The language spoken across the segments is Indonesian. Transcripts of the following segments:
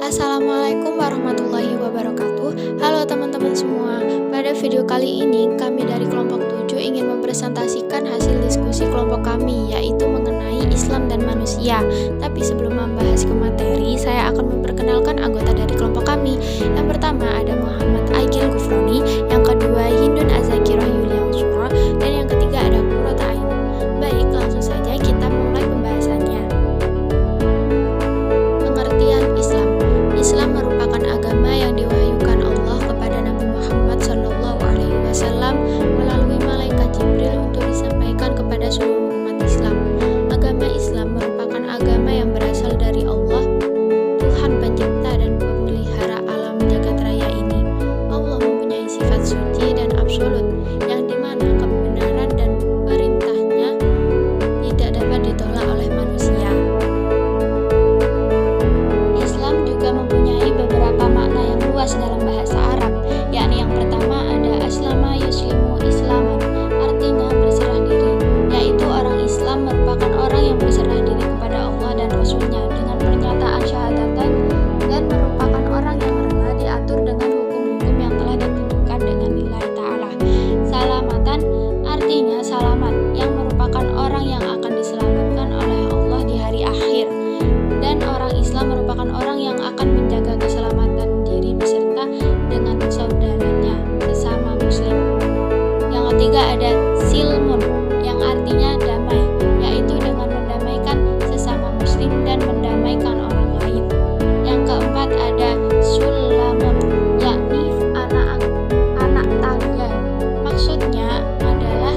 Assalamualaikum warahmatullahi wabarakatuh. Halo teman-teman semua. Pada video kali ini kami dari kelompok 7 ingin mempresentasikan hasil diskusi kelompok kami, yaitu mengenai Islam dan manusia. Tapi sebelum membahas ke materi, saya akan memperkenalkan anggota dari kelompok kami. Yang pertama ada Muhammad Aigil Gufroni, yang kedua Hindun Azakirah Yuliang Suro, dan yang ketiga ada Qurrata Ain. Baik, langsung saja kita mulai pembahasannya. Pengertian Islam. Islam merupakan agama yang diwahyukan Allah kepada Nabi Muhammad SAW melalui malaikat Jibril untuk disampaikan kepada seluruh umat Islam. Agama Islam merupakan agama yang berasal dari Allah, Tuhan pencipta dan pemelihara alam jagat raya ini. Allah mempunyai sifat suci dan absolut, yang dimana kebenaran dan perintahnya tidak dapat ditolak oleh manusia. Islam juga mempunyai beberapa makna yang luas dalam bahasa Arab, yakni yang pertama ada aslama yuslimu islaman, artinya berserah diri, yaitu orang Islam merupakan orang yang berserah diri kepada Allah dan Rasul-Nya dengan pernyataan syahadatan dan merupakan orang yang rela diatur dengan hukum-hukum yang telah ditentukan dengan lillahi ta'ala. Salamatan artinya selamat, yang merupakan orang yang akan diselamatkan oleh Allah di hari akhir. Dan orang Islam merupakan orang yang akan menjaga keselamatan diri beserta dengan saudaranya sesama muslim. Yang ketiga ada silmun, yang artinya damai, yaitu dengan mendamaikan sesama muslim dan mendamaikan orang lain. Yang keempat ada sulamun, yakni anak tangga. Maksudnya adalah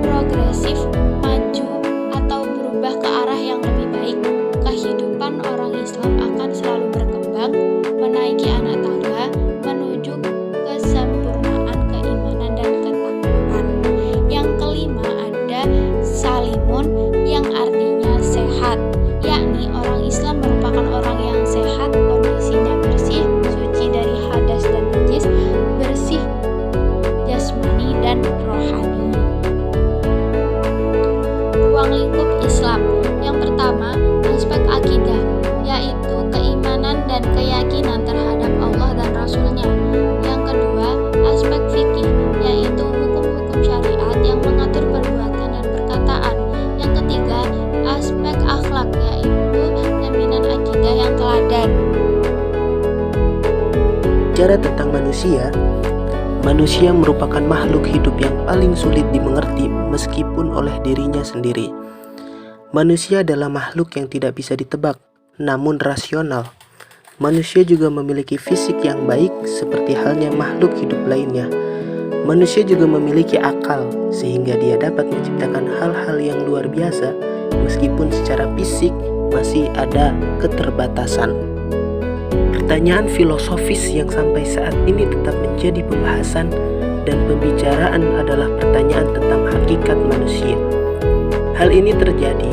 progresif, maju atau berubah ke arah yang lebih baik. Kehidupan orang Islam akan selalu berkembang, menaiki anak tangga, menuju kesempurnaan keimanan dan ketakwaan. Yang kelima ada salimun, yang artinya sehat, yakni orang Islam merupakan orang yang sehat, kondisinya bersih, suci dari hadas dan najis, bersih jasmani dan rohani. Ruang lingkup Islam. Yang pertama, aspek akidah, yaitu keimanan dan keyakinan terhadap Allah dan Rasul-Nya. Yang kedua, aspek fikih, yaitu hukum-hukum syariat yang mengatur perbuatan dan perkataan. Yang ketiga, aspek akhlak, yaitu jaminan akidah yang teladan. Bicara tentang manusia merupakan makhluk hidup yang paling sulit dimengerti meskipun oleh dirinya sendiri. Manusia adalah makhluk yang tidak bisa ditebak, namun rasional. Manusia juga memiliki fisik yang baik seperti halnya makhluk hidup lainnya. Manusia juga memiliki akal sehingga dia dapat menciptakan hal-hal yang luar biasa meskipun secara fisik masih ada keterbatasan. Pertanyaan filosofis yang sampai saat ini tetap menjadi pembahasan dan pembicaraan adalah pertanyaan tentang hakikat manusia. Hal ini terjadi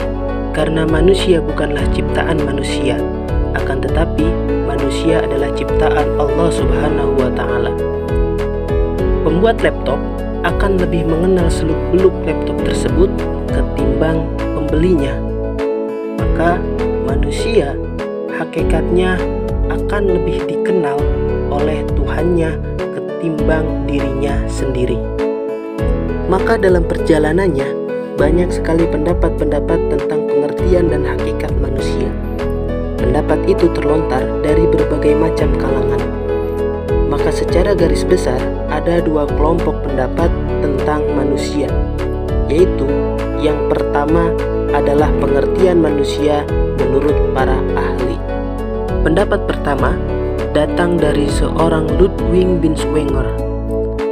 karena manusia bukanlah ciptaan manusia, akan tetapi manusia adalah ciptaan Allah Subhanahu wa Ta'ala. Pembuat laptop akan lebih mengenal seluk-beluk laptop tersebut ketimbang pembelinya. Maka manusia hakikatnya akan lebih dikenal oleh Tuhannya ketimbang dirinya sendiri. Maka dalam perjalanannya banyak sekali pendapat-pendapat tentang pengertian dan hakikat manusia. Pendapat itu terlontar dari berbagai macam kalangan. Maka secara garis besar ada dua kelompok pendapat tentang manusia, yaitu yang pertama adalah pengertian manusia menurut para ahli. Pendapat pertama datang dari seorang Ludwig bin Schwenger.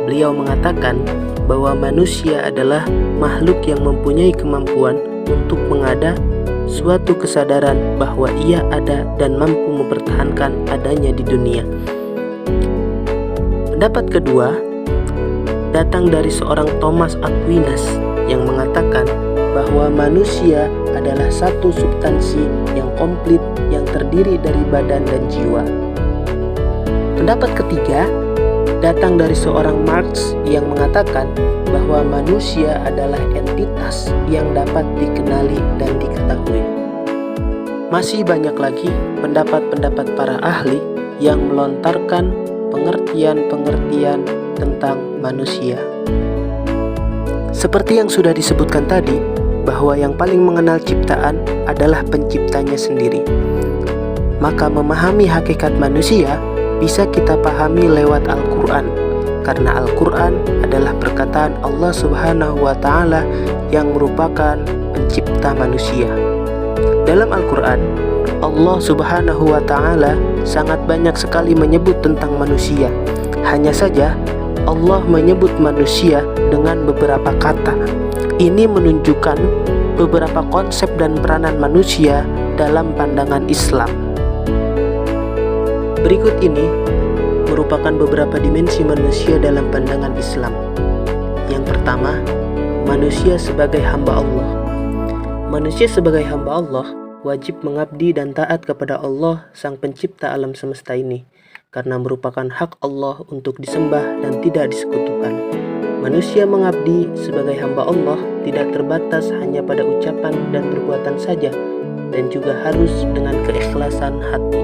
Beliau mengatakan bahwa manusia adalah makhluk yang mempunyai kemampuan untuk mengada suatu kesadaran bahwa ia ada dan mampu mempertahankan adanya di dunia. Pendapat kedua datang dari seorang Thomas Aquinas yang mengatakan bahwa manusia adalah satu substansi yang komplit yang terdiri dari badan dan jiwa. Pendapat ketiga datang dari seorang Marx yang mengatakan bahwa manusia adalah entitas yang dapat dikenali dan diketahui. Masih banyak lagi pendapat-pendapat para ahli yang melontarkan pengertian-pengertian tentang manusia. Seperti yang sudah disebutkan tadi, bahwa yang paling mengenal ciptaan adalah penciptanya sendiri. Maka memahami hakikat manusia bisa kita pahami lewat Al-Quran, karena Al-Quran adalah perkataan Allah Subhanahu wa Ta'ala yang merupakan pencipta manusia. Dalam Al-Quran, Allah Subhanahu wa Ta'ala sangat banyak sekali menyebut tentang manusia. Hanya saja Allah menyebut manusia dengan beberapa kata. Ini menunjukkan beberapa konsep dan peranan manusia dalam pandangan Islam. Berikut ini merupakan beberapa dimensi manusia dalam pandangan Islam. Yang pertama, manusia sebagai hamba Allah. Manusia sebagai hamba Allah wajib mengabdi dan taat kepada Allah, Sang Pencipta alam semesta ini, karena merupakan hak Allah untuk disembah dan tidak disekutukan. Manusia mengabdi sebagai hamba Allah tidak terbatas hanya pada ucapan dan perbuatan saja, dan juga harus dengan keikhlasan hati.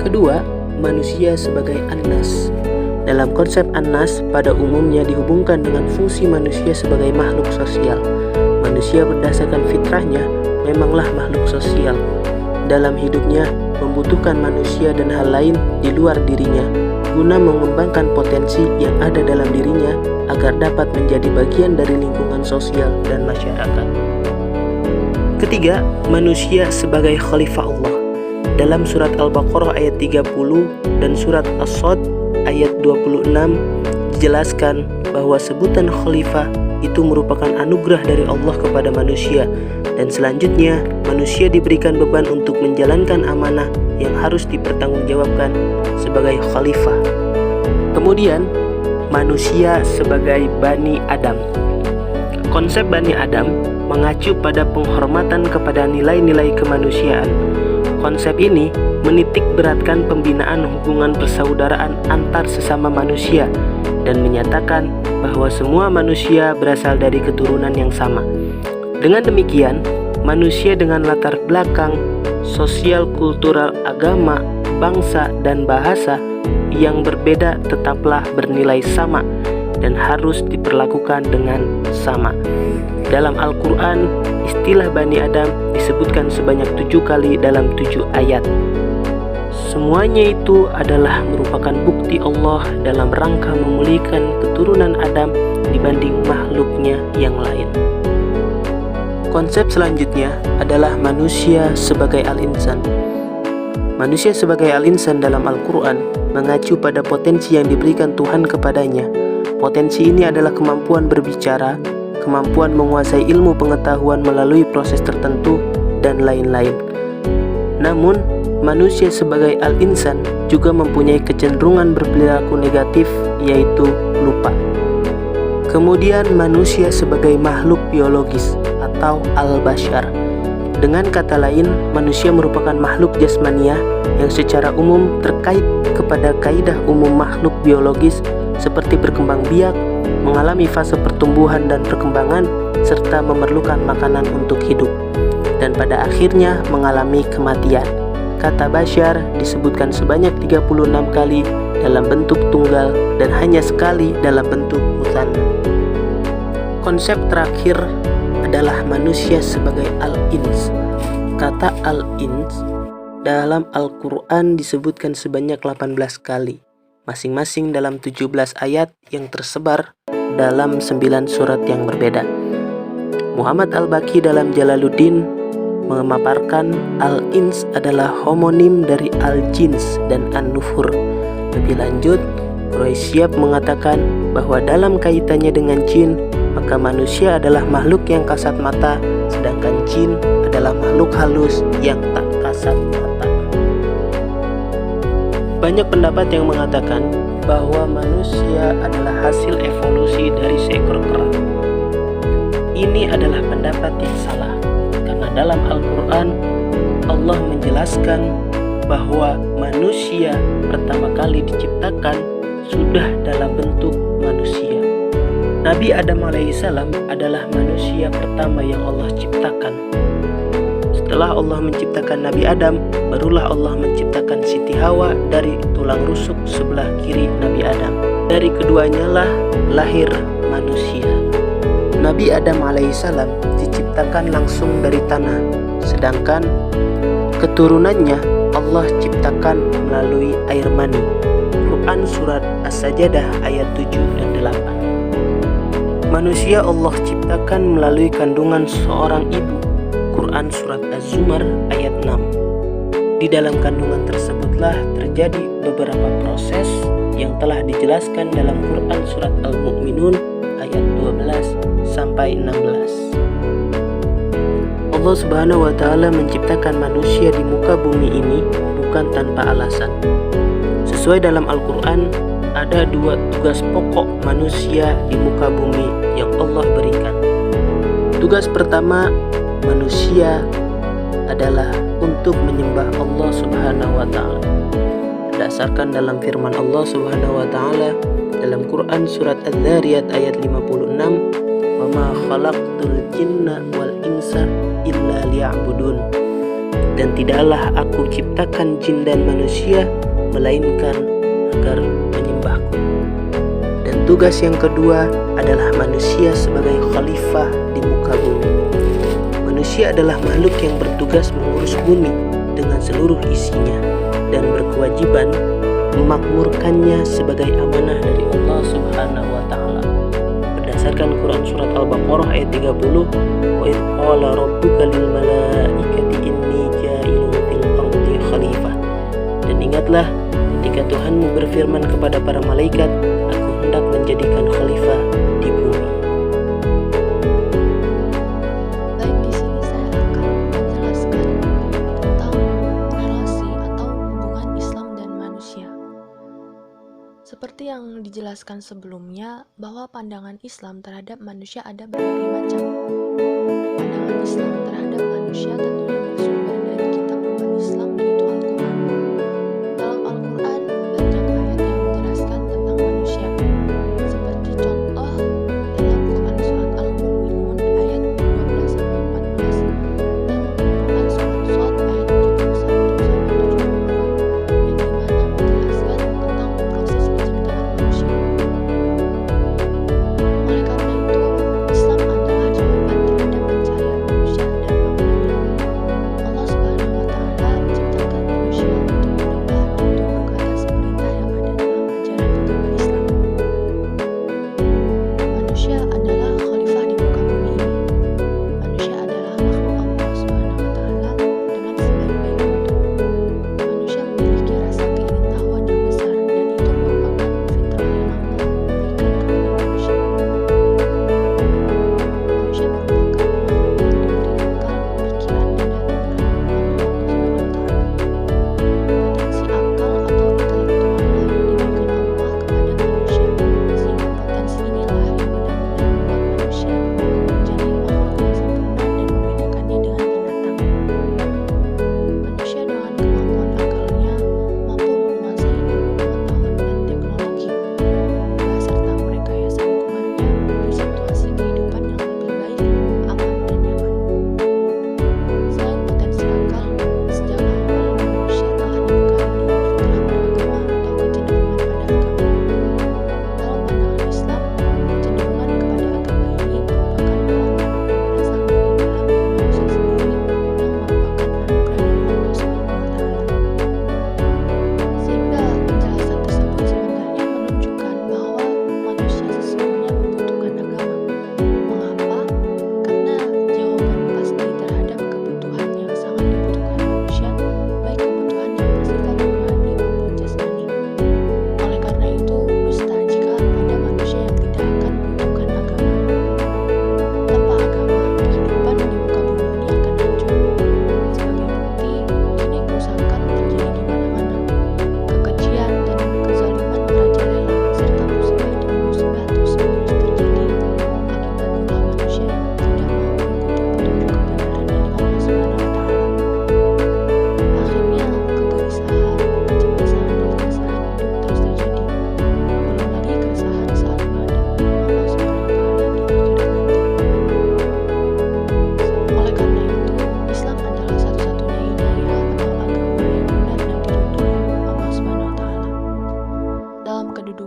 Kedua, manusia sebagai an-nas. Dalam konsep an-nas pada umumnya dihubungkan dengan fungsi manusia sebagai makhluk sosial. Manusia berdasarkan fitrahnya memanglah makhluk sosial. Dalam hidupnya membutuhkan manusia dan hal lain di luar dirinya guna mengembangkan potensi yang ada dalam dirinya agar dapat menjadi bagian dari lingkungan sosial dan masyarakat. Ketiga, manusia sebagai khalifah Allah. Dalam surat Al-Baqarah ayat 30 dan surat As-Sad ayat 26 dijelaskan bahwa sebutan khalifah itu merupakan anugerah dari Allah kepada manusia, dan selanjutnya manusia diberikan beban untuk menjalankan amanah yang harus dipertanggungjawabkan sebagai khalifah. Kemudian, manusia sebagai Bani Adam. Konsep Bani Adam mengacu pada penghormatan kepada nilai-nilai kemanusiaan. Konsep ini menitik beratkan pembinaan hubungan persaudaraan antar sesama manusia dan menyatakan bahwa semua manusia berasal dari keturunan yang sama. Dengan demikian, manusia dengan latar belakang sosial, kultural, agama, bangsa, dan bahasa yang berbeda tetaplah bernilai sama dan harus diperlakukan dengan sama. Dalam Al-Quran, istilah Bani Adam disebutkan sebanyak 7 kali dalam 7 ayat. Semuanya itu adalah merupakan bukti Allah dalam rangka memulihkan keturunan Adam dibanding makhluknya yang lain. Konsep selanjutnya adalah manusia sebagai al-insan. Manusia sebagai al-insan dalam Al-Quran mengacu pada potensi yang diberikan Tuhan kepadanya. Potensi ini adalah kemampuan berbicara, kemampuan menguasai ilmu pengetahuan melalui proses tertentu, dan lain-lain. Namun, manusia sebagai al-insan juga mempunyai kecenderungan berperilaku negatif, yaitu lupa. Kemudian, manusia sebagai makhluk biologis atau al-bashar. Dengan kata lain, manusia merupakan makhluk jasmaniah yang secara umum terkait kepada kaidah umum makhluk biologis seperti berkembang biak, mengalami fase pertumbuhan dan perkembangan, serta memerlukan makanan untuk hidup, dan pada akhirnya mengalami kematian. Kata bashar disebutkan sebanyak 36 kali dalam bentuk tunggal dan hanya sekali dalam bentuk musanna. Konsep terakhir adalah manusia sebagai al-ins. Kata al-ins dalam Al-Quran disebutkan sebanyak 18 kali, masing-masing dalam 17 ayat yang tersebar dalam 9 surat yang berbeda. Muhammad Al-Baqi dalam Jalaluddin memaparkan al-ins adalah homonim dari al-jins dan an-nufur. Lebih lanjut, Quraisyab mengatakan bahwa dalam kaitannya dengan jin, maka manusia adalah makhluk yang kasat mata, sedangkan jin adalah makhluk halus yang tak kasat mata. Banyak pendapat yang mengatakan bahwa manusia adalah hasil evolusi dari seekor kera. Ini adalah pendapat yang salah, karena dalam Al-Quran Allah menjelaskan bahwa manusia pertama kali diciptakan sudah dalam bentuk manusia. Nabi Adam alaihissalam adalah manusia pertama yang Allah ciptakan. Setelah Allah menciptakan Nabi Adam, barulah Allah menciptakan Siti Hawa dari tulang rusuk sebelah kiri Nabi Adam. Dari keduanya lah lahir manusia. Nabi Adam alaihissalam diciptakan langsung dari tanah, sedangkan keturunannya Allah ciptakan melalui air mani. Quran Surat As-Sajdah ayat 7 dan 8. Manusia Allah ciptakan melalui kandungan seorang ibu. Quran Surat Az-Zumar ayat 6. Di dalam kandungan tersebutlah terjadi beberapa proses yang telah dijelaskan dalam Quran Surat Al-Mu'minun ayat 12 sampai 16. Allah Subhanahu wa Ta'ala menciptakan manusia di muka bumi ini bukan tanpa alasan. Sesuai dalam Al-Quran, ada dua tugas pokok manusia di muka bumi yang Allah berikan. Tugas pertama manusia adalah untuk menyembah Allah Subhanahu wa Ta'ala. Berdasarkan dalam firman Allah Subhanahu wa Ta'ala dalam Quran Surat Az-Zariyat ayat 56, "Wa ma khalaqtul jinna wal insa illa liya'budun." Dan tidaklah aku ciptakan jin dan manusia melainkan agar menyembahku. Dan tugas yang kedua adalah manusia sebagai khalifah di muka bumi. Manusia adalah makhluk yang bertugas mengurus bumi dengan seluruh isinya dan berkewajiban memakmurkannya sebagai amanah dari Allah Subhanahu wa Ta'ala. Berdasarkan Quran Surat Al-Baqarah ayat 30, "Wa idh qala rabbuka lil malaikati inni ja'ilun fil ardi khalifah." Dan ingatlah ketika Tuhanmu berfirman kepada para malaikat, "Aku hendak menjadikan khalifah di bumi." Baik, di sini saya akan menjelaskan tentang relasi atau hubungan Islam dan manusia. Seperti yang dijelaskan sebelumnya, bahwa pandangan Islam terhadap manusia ada berbagai macam. Pandangan Islam terhadap manusia tentunya bersumber dari kitab umat Islam, yaitu Al-Quran. Dalam Al-Quran, banyak ayat yang menjelaskan tentang manusia. Seperti contoh dalam Quran Surat Al-Mu'minun ayat 12-14 dan Quran Surat Shad ayat 71-72 yang dimana menjelaskan tentang proses penciptaan manusia. Oleh karena itu, Islam adalah jawaban terhadap pencarian manusia dan maknanya. Allah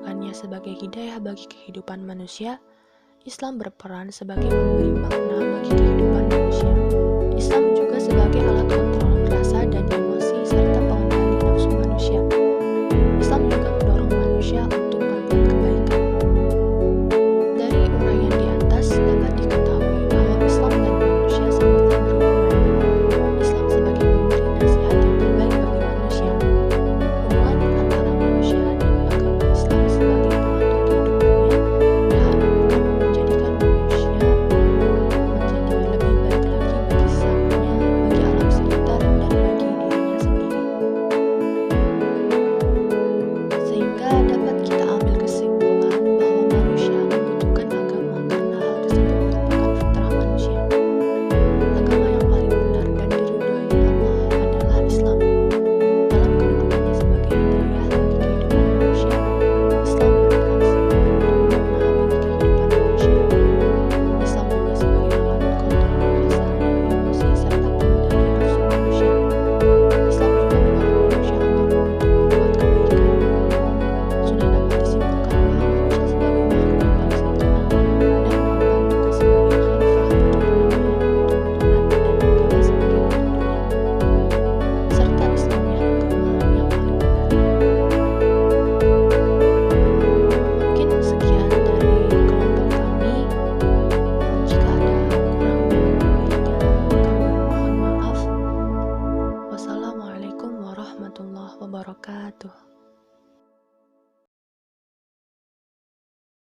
kandungannya sebagai hidayah bagi kehidupan manusia, Islam berperan sebagai pemberi makna bagi kehidupan manusia. Islam juga sebagai alat kontrol rasa dan emosi serta